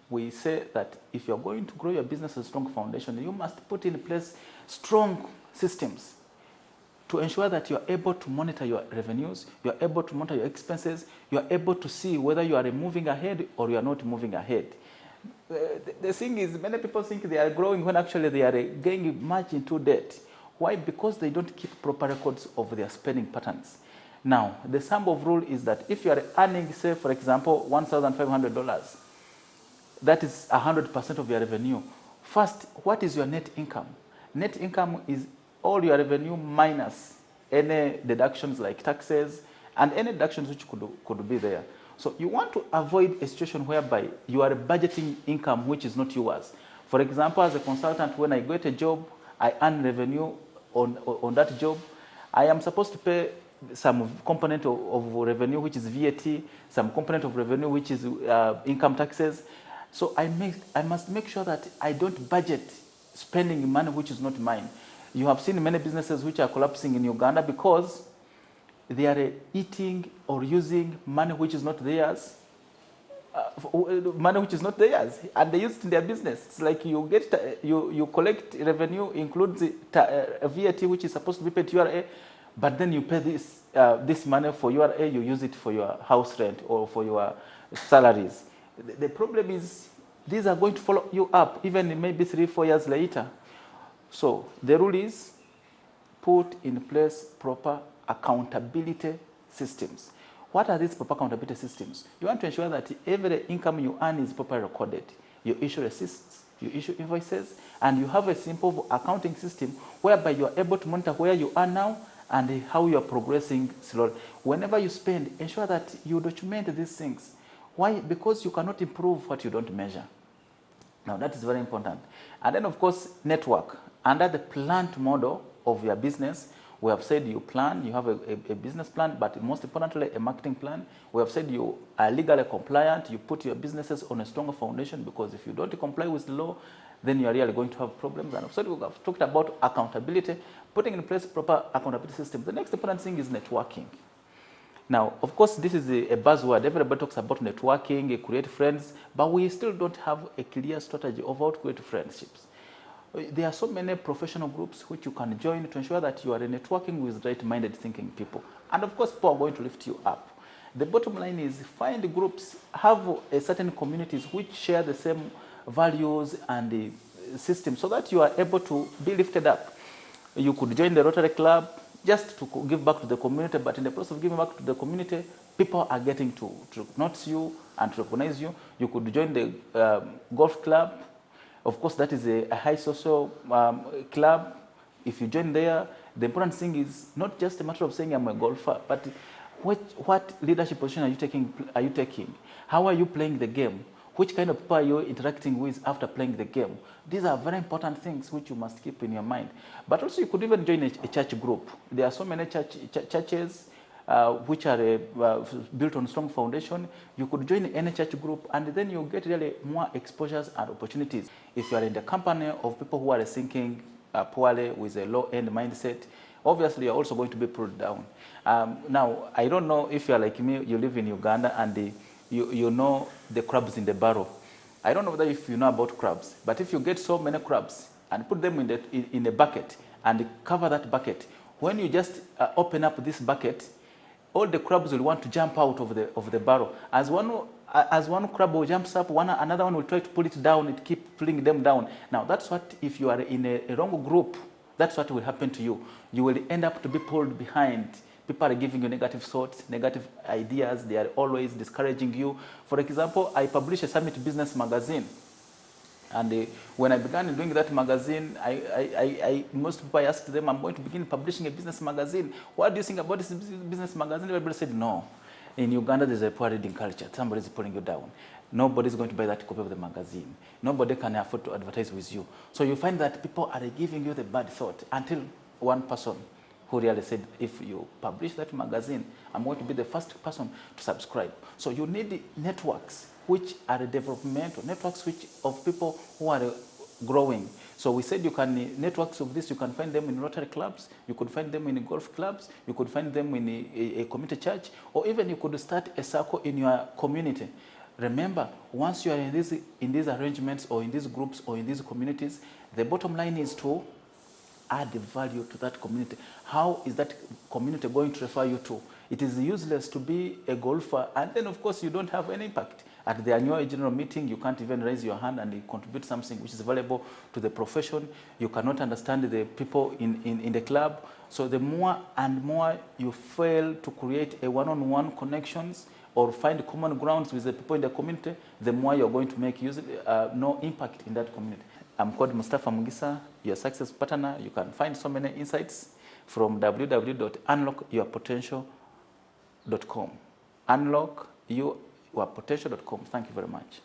we say that if you're going to grow your business with a strong foundation, you must put in place strong systems to ensure that you're able to monitor your revenues, you're able to monitor your expenses, you're able to see whether you are moving ahead or you are not moving ahead. The thing is, many people think they are growing when actually they are getting much into debt. Why? Because they don't keep proper records of their spending patterns. Now, the sum of rule is that if you are earning, say, for example, $1,500, that is 100% of your revenue. First, what is your net income? Net income is all your revenue minus any deductions like taxes and any deductions which could be there. So you want to avoid a situation whereby you are budgeting income which is not yours. For example, as a consultant, when I get a job, I earn revenue on that job. I am supposed to pay some component of revenue which is VAT, some component of revenue which is income taxes. So I must make sure that I don't budget spending money which is not mine. You have seen many businesses which are collapsing in Uganda because they are eating or using money which is not theirs, and they use it in their business. It's like you collect revenue, includes VAT which is supposed to be paid to URA, but then you pay this money for URA, you use it for your house rent or for your salaries. The problem is these are going to follow you up even maybe 3-4 years later. So the rule is put in place proper accountability systems. What are these proper accountability systems? You want to ensure that every income you earn is properly recorded. You issue receipts, you issue invoices, and you have a simple accounting system whereby you are able to monitor where you are now and how you are progressing slowly. Whenever you spend, ensure that you document these things. Why? Because you cannot improve what you don't measure. Now, that is very important. And then, of course, network. Under the planned model of your business, we have said you plan, you have a business plan, but most importantly, a marketing plan. We have said you are legally compliant, you put your businesses on a stronger foundation, because if you don't comply with the law, then you are really going to have problems. And so we have talked about accountability, putting in place proper accountability system. The next important thing is networking. Now, of course, this is a buzzword. Everybody talks about networking, create friends, but we still don't have a clear strategy of how to create friendships. There are so many professional groups which you can join to ensure that you are networking with right-minded thinking people. And of course, people are going to lift you up. The bottom line is find groups, have a certain communities which share the same values and the system so that you are able to be lifted up. You could join the Rotary Club just to give back to the community, but in the process of giving back to the community, people are getting to notice you and to recognize you. You could join the golf club. Of course, that is a high social club. If you join there, the important thing is not just a matter of saying I'm a golfer, but what leadership position are you taking? How are you playing the game? Which kind of people are you interacting with after playing the game? These are very important things which you must keep in your mind. But also you could even join a church group. There are so many churches which are built on strong foundation. You could join any church group, and then you get really more exposures and opportunities. If you are in the company of people who are thinking poorly with a low-end mindset, obviously you're also going to be pulled down. Now, I don't know if you're like me, you live in Uganda, and you know the crabs in the barrel. I don't know whether if you know about crabs, but if you get so many crabs and put them in a bucket and cover that bucket, when you just open up this bucket, all the crabs will want to jump out of the barrel. As one crab will jumps up, another one will try to pull it down, it keep pulling them down. Now that's what, if you are in a wrong group, that's what will happen to you. You will end up to be pulled behind. People are giving you negative thoughts, negative ideas. They are always discouraging you. For example, I publish a Summit Business magazine. And when I began doing that magazine, most people, I asked them, I'm going to begin publishing a business magazine. What do you think about this business magazine? Everybody said, no. In Uganda, there's a poor reading culture. Somebody's pulling you down. Nobody's going to buy that copy of the magazine. Nobody can afford to advertise with you. So you find that people are giving you the bad thought until one person who really said, if you publish that magazine, I'm going to be the first person to subscribe. So you need networks which are developmental, networks of people who are growing. So we said you can, networks of this, you can find them in Rotary clubs, you could find them in golf clubs, you could find them in a community church, or even you could start a circle in your community. Remember, once you are in these arrangements or in these groups or in these communities, the bottom line is to add value to that community. How is that community going to refer you to? It is useless to be a golfer and then of course you don't have any impact. At the annual general meeting, you can't even raise your hand and contribute something which is valuable to the profession. You cannot understand the people in the club. So the more and more you fail to create a one-on-one connections or find common grounds with the people in the community, the more you're going to make no impact in that community. I'm called Mustapha Mugisa, your success partner. You can find so many insights from www.unlockyourpotential.com. Unlockyourpotential.com. Thank you very much.